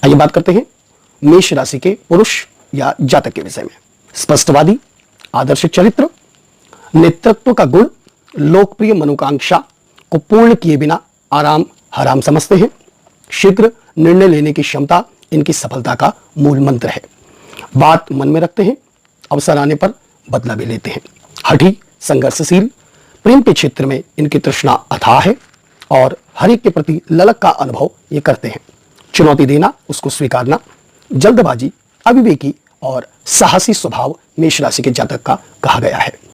आइए बात करते हैं मेष राशि के पुरुष या जातक के विषय में। स्पष्टवादी, आदर्श चरित्र, नेतृत्व का गुण, लोकप्रिय मनोकांक्षा को पूर्ण किए बिना आराम हराम समझते हैं। शीघ्र निर्णय लेने की क्षमता इनकी सफलता का मूल मंत्र है। बात मन में रखते हैं, अवसर आने पर बदला भी लेते हैं। हठी, संघर्षशील, प्रेम के क्षेत्र में इनकी तृष्णा अथाह है और हर एक के प्रति ललक का अनुभव ये करते हैं। चुनौती देना, उसको स्वीकारना, जल्दबाजी, अविवेकी और साहसी स्वभाव मेष राशि के जातक का कहा गया है।